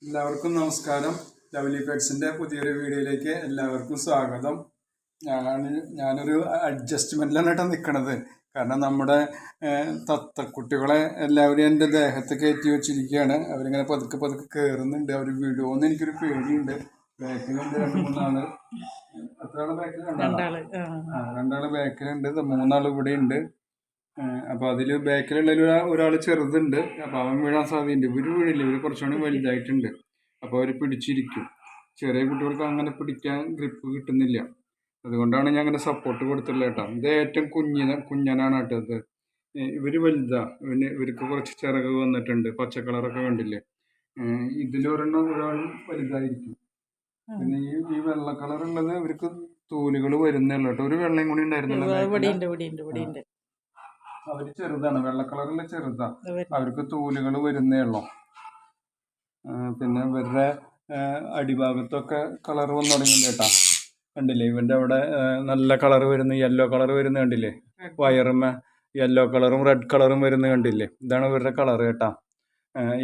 എല്ലാവർക്കും നമസ്കാരം. ലവ്ലി പെറ്റ്സിന്റെ പുതിയൊരു വീഡിയോയിലേക്ക് എല്ലാവർക്കും സ്വാഗതം. ഞാനൊരു അഡ്ജസ്റ്റ്മെന്റിലാണ് കേട്ടോ നിൽക്കണത്. കാരണം നമ്മുടെ തത്തക്കുട്ടികളെ എല്ലാവരും എൻ്റെ ദേഹത്ത് കയറ്റി വെച്ചിരിക്കുകയാണ്. അവരിങ്ങനെ പതുക്കെ പതുക്കെ കയറുന്നുണ്ട്. അവർ വിടുമോന്ന് എനിക്കൊരു പേടിയുണ്ട്. ബാക്കിലുണ്ട് 2-3 ആള്. എത്ര ആള് ബാക്കിൽ? രണ്ടാള് ബാക്കിലുണ്ട്, 3 ആള് ഇവിടെ ഉണ്ട്. അപ്പോൾ അതിൽ ബാക്കിലുള്ള ഒരാൾ ചെറുതുണ്ട്. അപ്പോൾ അവൻ വീഴാൻ സാധ്യതയുണ്ട്. ഇവർ വീഴില്ല, ഇവർ കുറച്ചുകൂടി വലുതായിട്ടുണ്ട്. അപ്പോൾ അവർ പിടിച്ചിരിക്കും. ചെറിയ കുട്ടികൾക്ക് അങ്ങനെ പിടിക്കാൻ ഗ്രിപ്പ് കിട്ടുന്നില്ല. അതുകൊണ്ടാണ് ഞാൻ അങ്ങനെ സപ്പോർട്ട് കൊടുത്തുള്ളത് കേട്ടോ. ഇത് ഏറ്റവും കുഞ്ഞനാണ് കേട്ടോ. ഇത് ഇവർ വലുതാ. ഇവർക്ക് കുറച്ച് ചിറക് വന്നിട്ടുണ്ട്. പച്ച കളറൊക്കെ കണ്ടില്ലേ. ഇതിലൊരെണ്ണം ഒരാൾ വലുതായിരിക്കും. പിന്നെ ഈ വെള്ള കളറുള്ളത് ഇവർക്ക് തൂലുകൾ വരുന്നേ ഉള്ളൂ കേട്ടോ. ഒരു വെള്ളയും കൂടി ഉണ്ടായിരുന്നല്ലോ. അവര് ചെറുതാണ്, വെള്ള കളറിലെ ചെറുതാ. അവർക്ക് തൂലുകൾ വരുന്നേ ഉള്ളൂ. പിന്നെ ഇവരുടെ അടിഭാഗത്തൊക്കെ കളർ വന്നു തുടങ്ങിയില്ല കേട്ടാ. കണ്ടില്ലേ, ഇവന്റെ അവിടെ നല്ല കളർ വരുന്ന, യെല്ലോ കളർ വരുന്ന കണ്ടില്ലേ. വയറുമ്മ യെല്ലോ കളറും റെഡ് കളറും വരുന്ന കണ്ടില്ലേ. ഇതാണ് ഇവരുടെ കളർ കേട്ടാ.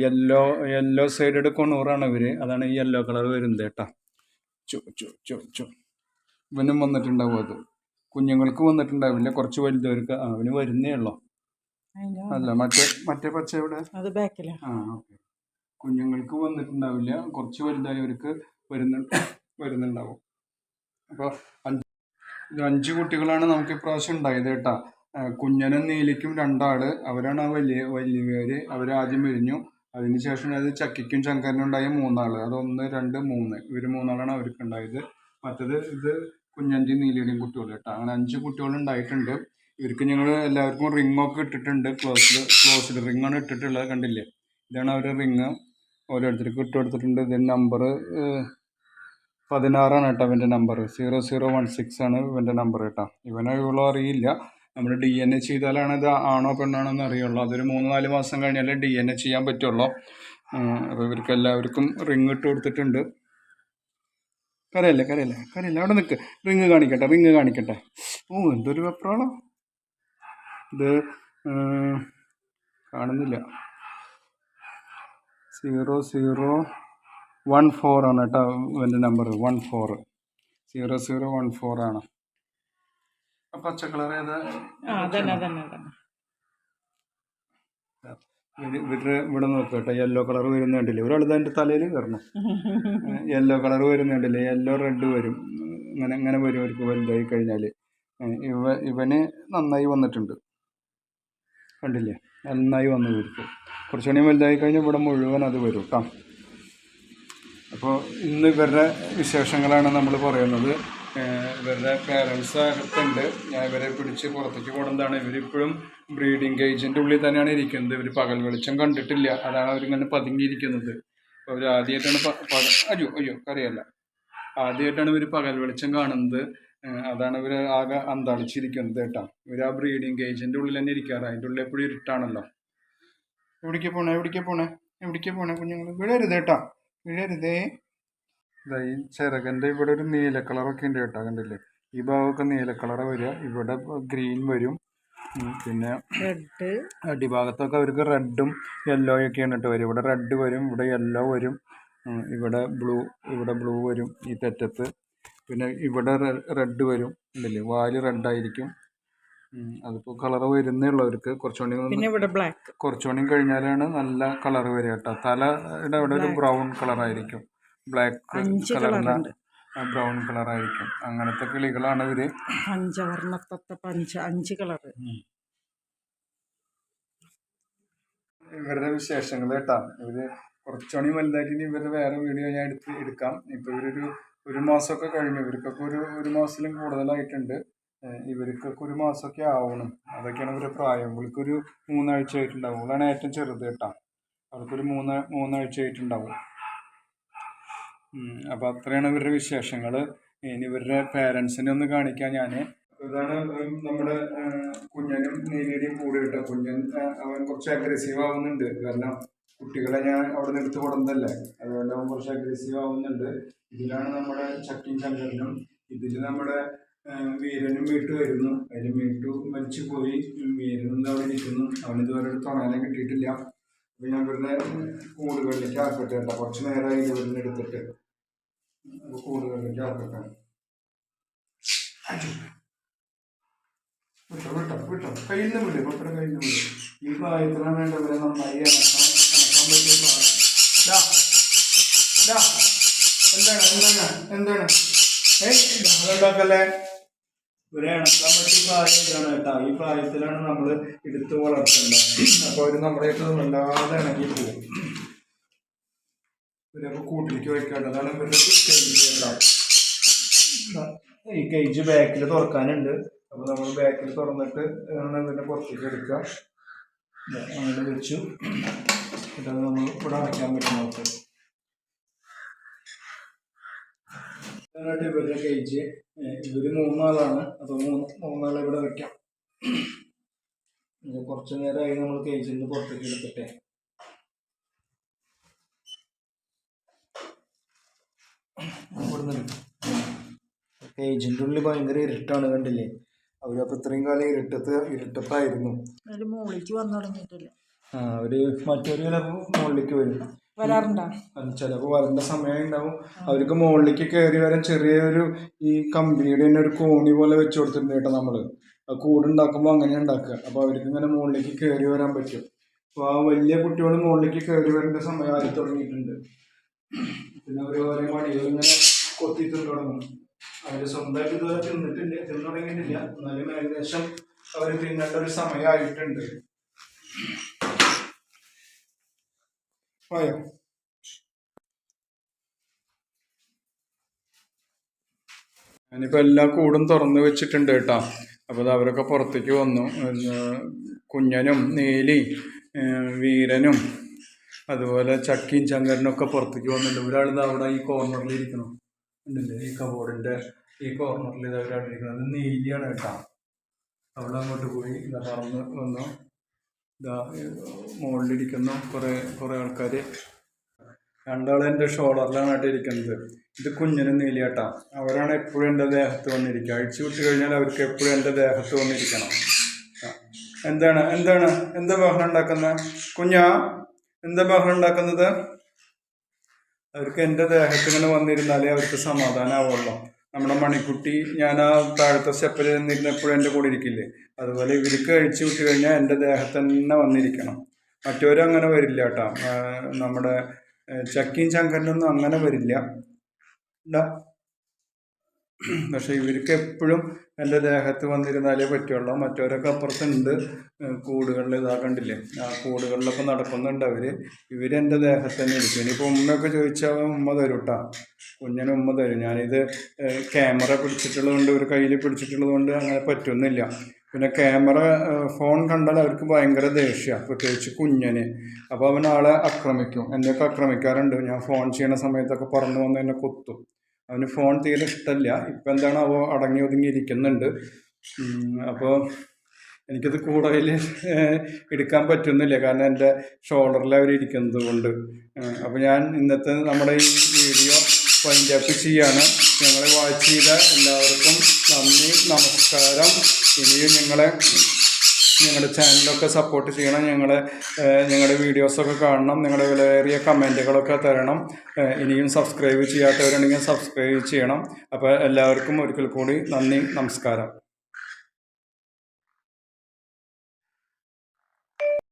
യെല്ലോ സൈഡഡ് കൊണൂറാണ് ഇവര്. അതാണ് ഈ യെല്ലോ കളർ വരുന്നത് കേട്ടാ. ഇവനും വന്നിട്ടുണ്ടാവും. അത് കുഞ്ഞുങ്ങൾക്ക് വന്നിട്ടുണ്ടാവില്ല, കുറച്ച് വലുതവർക്ക്. അവന് വരുന്നേ ഉള്ളൂ. അല്ല, മറ്റേ പച്ച എവിടെ? ഓക്കെ. കുഞ്ഞുങ്ങൾക്ക് വന്നിട്ടുണ്ടാവില്ല, കുറച്ച് വലുതായവർക്ക് വരുന്നുണ്ടാവും. അപ്പോൾ 5 കുട്ടികളാണ് നമുക്ക് ഇപ്രാവശ്യം ഉണ്ടായത് കേട്ടാ. കുഞ്ഞനും നീലിക്കും 2 ആള്. അവരാണ് വലിയവര്. അവരാദ്യം വിരിഞ്ഞു. അതിനുശേഷം അത് ചക്കിക്കും ശങ്കരനും ഉണ്ടായ 3 ആള്. അത് 1, 2, 3. ഇവർ 3 ആളാണ് അവർക്ക് ഉണ്ടായത്. മറ്റത് ഇത് കുഞ്ഞൻ്റെയും നീലിയുടെയും കുട്ടികൾ കേട്ടോ. അങ്ങനെ 5 കുട്ടികൾ ഉണ്ടായിട്ടുണ്ട്. ഇവർക്ക് ഞങ്ങൾ എല്ലാവർക്കും റിങ്ങൊക്കെ ഇട്ടിട്ടുണ്ട്. ക്ലോസ്ഡ് റിങ്ങാണ് ഇട്ടിട്ടുള്ളത്, കണ്ടില്ലേ. ഇതാണ് അവരുടെ റിങ്. ഓരോരുത്തർക്ക് ഇട്ട് കൊടുത്തിട്ടുണ്ട്. ഇതിന് നമ്പർ 16 കേട്ടോ. അവൻ്റെ നമ്പർ 0016 ആണ് ഇവൻ്റെ നമ്പർ കേട്ടോ. ഇവനെ ഇവളോ അറിയില്ല. നമ്മൾ DNA ചെയ്താലാണ് ഇത് ആണോ പെണ്ണാണോ എന്ന് അറിയുള്ളൂ. അതൊരു 3-4 മാസം കഴിഞ്ഞാലേ DNA ചെയ്യാൻ പറ്റുള്ളൂ. അപ്പോൾ ഇവർക്ക് എല്ലാവർക്കും റിങ് ഇട്ട് കൊടുത്തിട്ടുണ്ട്. കരയല്ലേ. അവിടെ നിൽക്ക്. റിങ് കാണിക്കട്ടെ. ഓ, എന്തൊരു വെപ്രാളോ ഇത്. കാണുന്നില്ല. 0014 ആണ് കേട്ടോ എൻ്റെ നമ്പർ. 0014 ആണ്. പച്ച കളർ ഏതാ? ഇവിടെ നോക്കുക കേട്ടോ. യെല്ലോ കളർ വരുന്നുണ്ടല്ലേ. ഒരാൾ എൻ്റെ തലയിൽ കയറണം. യെല്ലോ കളർ വരുന്നുണ്ടല്ലേ. യെല്ലോ റെഡ് വരും. അങ്ങനെ വരും അവർക്ക് വലുതായി കഴിഞ്ഞാൽ. ഇവന് നന്നായി വന്നിട്ടുണ്ട്, കണ്ടില്ലേ. നന്നായി വന്നു ഇവർക്ക്. കുറച്ചുകൂടി വലുതായി കഴിഞ്ഞാൽ ഇവിടെ മുഴുവൻ അത് വരും കേട്ടോ. അപ്പോൾ ഇന്ന് ഇവരുടെ വിശേഷങ്ങളാണ് നമ്മൾ പറയുന്നത്. ഇവരുടെ പേരൻസ് അകത്തുണ്ട്. ഞാൻ ഇവരെ പിടിച്ച് പുറത്തേക്ക് കൊണ്ടുവന്നതാണ്. ഇവരിപ്പോഴും ബ്രീഡിങ് കേജിൻ്റെ ഉള്ളിൽ തന്നെയാണ് ഇരിക്കുന്നത്. ഇവർ പകൽ വെളിച്ചം കണ്ടിട്ടില്ല. അതാണ് അവരിങ്ങനെ പതുങ്ങിയിരിക്കുന്നത്. അപ്പോൾ അവർ ആദ്യമായിട്ടാണ് കറിയല്ല. ആദ്യമായിട്ടാണ് ഇവർ പകൽ വെളിച്ചം കാണുന്നത്. അതാണ് ഇവർ ആകെ അന്താളിച്ചിരിക്കുന്നത് കേട്ടോ. ഇവർ ആ ബ്രീഡിങ് കേജിൻ്റെ ഉള്ളിൽ തന്നെ ഇരിക്കാറ്. അതിൻ്റെ ഉള്ളിൽ എപ്പോഴും ഇരുട്ടാണല്ലോ. എവിടേക്ക് പോണേ കുഞ്ഞുങ്ങൾ? വീഴരുതേ. ഈ ചിറകൻ്റെ ഇവിടെ ഒരു നീല കളറൊക്കെ ഉണ്ട് കേട്ടോ, കണ്ടില്ലേ. ഈ ഭാഗമൊക്കെ നീല കളറ് വരിക. ഇവിടെ ഗ്രീൻ വരും. പിന്നെ അടിഭാഗത്തൊക്കെ അവർക്ക് റെഡും യെല്ലോയൊക്കെയാണ് കേട്ടോ വരും. ഇവിടെ റെഡ് വരും, ഇവിടെ യെല്ലോ വരും, ഇവിടെ ബ്ലൂ വരും ഈ തെറ്റത്ത്. പിന്നെ ഇവിടെ റെഡ് വരും, ഉണ്ടല്ലേ. വാല് റെഡായിരിക്കും. അതിപ്പോൾ കളർ വരുന്നേ ഉള്ളവർക്ക്. കുറച്ചുകൂടി കഴിഞ്ഞാലാണ് നല്ല കളർ വരിക കേട്ടോ. തലയുടെ അവിടെ ഒരു ബ്രൗൺ കളറായിരിക്കും. ബ്ലാക്ക് കളറിൻ്റെ ബ്രൗൺ കളറായിരിക്കും. അങ്ങനത്തെ കിളികളാണ് ഇവര്. ഇവരുടെ വിശേഷങ്ങൾ കേട്ടാ. ഇവര് കുറച്ചുകൂടി വലുതായിട്ട് ഇവരുടെ വേറെ വീഡിയോ ഞാൻ എടുക്കാം. ഇപ്പൊ ഒരു മാസമൊക്കെ കഴിഞ്ഞു. ഇവർക്കൊക്കെ ഒരു മാസത്തിലും കൂടുതലായിട്ടുണ്ട്. ഇവർക്കൊക്കെ 1 മാസമൊക്കെ ആവണം. അതൊക്കെയാണ് ഇവരുടെ പ്രായം. ഇവർക്കൊരു 3 ആഴ്ച ആയിട്ടുണ്ടാവും. ഇവളാണ് ഏറ്റവും ചെറുത് കേട്ടാ. അവർക്കൊരു 3 ആഴ്ച ആയിട്ടുണ്ടാവും. അപ്പോൾ അത്രയാണ് ഇവരുടെ വിശേഷങ്ങൾ. ഇനി ഇവരുടെ പേരൻസിനെ ഒന്ന് കാണിക്കാം ഞാൻ. ഇതാണ് നമ്മുടെ കുഞ്ഞനും നീലിയുടെയും കൂടെ കേട്ടോ. കുഞ്ഞൻ അവൻ കുറച്ച് അഗ്രസീവ് ആവുന്നുണ്ട്. കാരണം കുട്ടികളെ ഞാൻ അവിടെ നിന്ന് എടുത്ത് കൊടുന്നതല്ലേ, അതുകൊണ്ട് അവൻ കുറച്ച് അഗ്രസീവ് ആവുന്നുണ്ട്. ഇതിലാണ് നമ്മുടെ ചക്കിയും ചങ്കരനും. ഇതിൽ നമ്മുടെ വീരനും വീട്ടു വരുന്നു. അതിൽ വീട്ടു മരിച്ചു പോയി. വീരനും അവിടെ ഇരിക്കുന്നു. അവനിതുവരെ ഒരു തുണാനെ കിട്ടിയിട്ടില്ല. അപ്പോൾ ഞാൻ ഇവരുടെ കൂടുകളിലേക്ക് ആക്കട്ടെ കേട്ടോ. കുറച്ച് നേരമായി ഇവരിനെ എടുത്തിട്ട് കൂടുകളിലേക്ക് ആക്കട്ടെ. വിട്ടോ വിട്ടോ വിട്ടോ, കയ്യിൽ നിന്ന് വിടും, മക്കളുടെ കയ്യിൽ നിന്ന് വിടും. ഈ പ്രായത്തിലാണ് വേണ്ടവരെ നന്നായി ഇണക്കാൻ പറ്റിയ പ്രായം. എന്താണ് എന്താണ് എന്താണ് ഉണ്ടാക്കല്ലേ? ഇവരെ ഇണക്കാൻ പറ്റിയ പ്രായം ഇതാണ് കേട്ടോ. ഈ പ്രായത്തിലാണ് നമ്മൾ എടുത്ത് വളർത്തേണ്ടത്. അപ്പോൾ അവർ നമ്മളെയൊക്കെ വല്ലാതെ ഇണങ്ങി പോകും. ഇവരൊക്കെ കൂട്ടിലേക്ക് വയ്ക്കേണ്ടതാണ് ഇവരുടെ കേട്ടോ. ഈ കേജ് ബാക്കിൽ തുറക്കാനുണ്ട്. അപ്പോൾ നമ്മൾ ബാക്കിൽ തുറന്നിട്ട് ഇതിൻ്റെ പുറത്തേക്ക് എടുക്കുക. അങ്ങനെ വെച്ചു. ഇതാണ് നമ്മൾ ഇവിടെ അടയ്ക്കാൻ പറ്റും നമുക്ക്. ഇവരുടെ കേജ് ഇവർ 3 ആളാണ്. അപ്പോൾ മൂന്നാളെ ഇവിടെ വെക്കാം. കുറച്ച് നേരമായി നമ്മൾ കേജിൽ നിന്ന് പുറത്തേക്ക് എടുക്കട്ടെ. കേജിൻ്റെ ഉള്ളിൽ ഭയങ്കര ഇരുട്ടാണ്, കണ്ടില്ലേ? അവരപ്പോൾ ഇത്രയും കാലം ഇരുട്ടത്തായിരുന്നു. അവര് മറ്റൊരു ചിലപ്പോൾ മുകളിലേക്ക് വരും. ചിലപ്പോൾ വരേണ്ട സമയം ഉണ്ടാവും. അവർക്ക് മുകളിലേക്ക് കയറി വരാൻ ചെറിയൊരു ഈ കമ്പനിയുടെ തന്നെ ഒരു കോണി പോലെ വെച്ച് കൊടുത്തിട്ടുണ്ട് കേട്ടോ. നമ്മള് കൂടുണ്ടാക്കുമ്പോൾ അങ്ങനെ ഉണ്ടാക്കുക. അപ്പോൾ അവർക്ക് ഇങ്ങനെ മുകളിലേക്ക് കയറി വരാൻ പറ്റും. അപ്പോൾ ആ വലിയ കുട്ടികൾ മുകളിലേക്ക് കയറി വരേണ്ട സമയം ആയി തുടങ്ങിയിട്ടുണ്ട്. പിന്നെ അവർ ഓരോ മണികൾ ഇങ്ങനെ കൊത്തിയിട്ട് തുടങ്ങും. അവർ സ്വന്തമായിട്ട് ഇതുവരെ തിന്നു തുടങ്ങിയിട്ടില്ല. എന്നാലും ഏകദേശം അവർ തിന്നേണ്ട ഒരു സമയമായിട്ടുണ്ട്. ആയോ? ഞാനിപ്പോൾ എല്ലാ കൂടും തുറന്ന് വെച്ചിട്ടുണ്ട് കേട്ടോ. അപ്പോൾ അത് അവരൊക്കെ പുറത്തേക്ക് വന്നു. കുഞ്ഞനും നീലി വീരനും അതുപോലെ ചക്കിയും ചങ്കരനൊക്കെ പുറത്തേക്ക് വന്നിട്ടുണ്ട്. ഒരാളിത് അവിടെ ഈ കോർണറിൽ ഇരിക്കണം, ഉണ്ടല്ലേ? ഈ കബോർഡിൻ്റെ ഈ കോർണറിൽ ഇത് അവരവിടെ ഇരിക്കുന്നത്. അത് നീലിയാണ് കേട്ടോ. അവിടെ അങ്ങോട്ട് പോയി ഇതാ പറന്ന് വന്നു. ഇതാ മുകളിലിരിക്കുന്നു കുറേ ആൾക്കാർ. രണ്ടാളും എൻ്റെ ഷോൾഡറിലാണ് ഇരിക്കുന്നത്. ഇത് കുഞ്ഞിനും നീലിയാട്ടാ. അവരാണ് എപ്പോഴും എൻ്റെ ദേഹത്ത് വന്നിരിക്കുക. അഴിച്ചു വിട്ട് കഴിഞ്ഞാൽ അവർക്ക് എപ്പോഴും എൻ്റെ ദേഹത്ത് വന്നിരിക്കണം. എന്താ ബഹളം ഉണ്ടാക്കുന്നത്? കുഞ്ഞാ, എന്താ ബഹളം ഉണ്ടാക്കുന്നത്? അവർക്ക് എൻ്റെ ദേഹത്ത് ഇങ്ങനെ വന്നിരുന്നാലേ അവർക്ക് സമാധാനമാവുള്ളൂ. നമ്മുടെ മണിക്കുട്ടി ഞാൻ ആ താഴത്തെ സ്റ്റെപ്പിൽ നിന്നിരുന്ന എപ്പോഴും എൻ്റെ കൂടെ ഇരിക്കില്ലേ, അതുപോലെ ഇവർക്ക് അഴിച്ചു വിട്ട് കഴിഞ്ഞാൽ എൻ്റെ ദേഹത്ത് തന്നെ വന്നിരിക്കണം. മറ്റവരും അങ്ങനെ വരില്ല കേട്ടോ. നമ്മുടെ ചക്കിയും ചങ്കരനൊന്നും അങ്ങനെ വരില്ല. പക്ഷെ ഇവർക്ക് എപ്പോഴും എൻ്റെ ദേഹത്ത് വന്നിരുന്നാലേ പറ്റുള്ളൂ. മറ്റവരൊക്കെ അപ്പുറത്തുണ്ട് കൂടുകളിൽ, ഇതാ കണ്ടില്ലേ? ആ കൂടുകളിലൊക്കെ നടക്കുന്നുണ്ട് ഇവരെൻ്റെ ദേഹത്ത് തന്നെ ഇരിക്കും. ഇനിയിപ്പോൾ ഉമ്മയൊക്കെ ചോദിച്ചാൽ ഉമ്മ തരും കേട്ടോ. കുഞ്ഞിന് ഉമ്മ തരും. ഞാനിത് ക്യാമറ പിടിച്ചിട്ടുള്ളത് കൊണ്ട്, ഒരു കയ്യിൽ പിടിച്ചിട്ടുള്ളത് കൊണ്ട് അങ്ങനെ പറ്റുന്നില്ല. പിന്നെ ഫോൺ കണ്ടാൽ അവർക്ക് ഭയങ്കര ദേഷ്യമാണ്, പ്രത്യേകിച്ച് കുഞ്ഞന്. അപ്പോൾ അവൻ ആളെ ആക്രമിക്കും. എന്നെയൊക്കെ ആക്രമിക്കാറുണ്ട്. ഞാൻ ഫോൺ ചെയ്യണ സമയത്തൊക്കെ പറന്നു വന്ന് എന്നെ കുത്തും. അവന് ഫോൺ തീരെ ഇഷ്ടമല്ല. ഇപ്പം എന്താണ് അവ അടങ്ങി ഒതുങ്ങിയിരിക്കുന്നുണ്ട്. അപ്പോൾ എനിക്കത് കൂടുതൽ എടുക്കാൻ പറ്റുന്നില്ല, കാരണം എൻ്റെ ഷോൾഡറിൽ അവരിയ്ക്കുന്നത് കൊണ്ട്. അപ്പോൾ ഞാൻ ഇന്നത്തെ നമ്മുടെ ഈ വീഡിയോ വൈൻഡ് അപ്പ് ചെയ്യാണ്. ഞങ്ങളെ വാച്ച് ചെയ്ത എല്ലാവർക്കും നന്ദി, നമസ്കാരം. ഇനിയും ഞങ്ങളുടെ ചാനലൊക്കെ സപ്പോർട്ട് ചെയ്യണം. ഞങ്ങളുടെ വീഡിയോസൊക്കെ കാണണം. നിങ്ങളുടെ വിലയേറിയ കമൻറ്റുകളൊക്കെ തരണം. ഇനിയും സബ്സ്ക്രൈബ് ചെയ്യാത്തവരുണ്ടെങ്കിൽ സബ്സ്ക്രൈബ് ചെയ്യണം. അപ്പോൾ എല്ലാവർക്കും ഒരിക്കൽ കൂടി നന്ദി, നമസ്കാരം.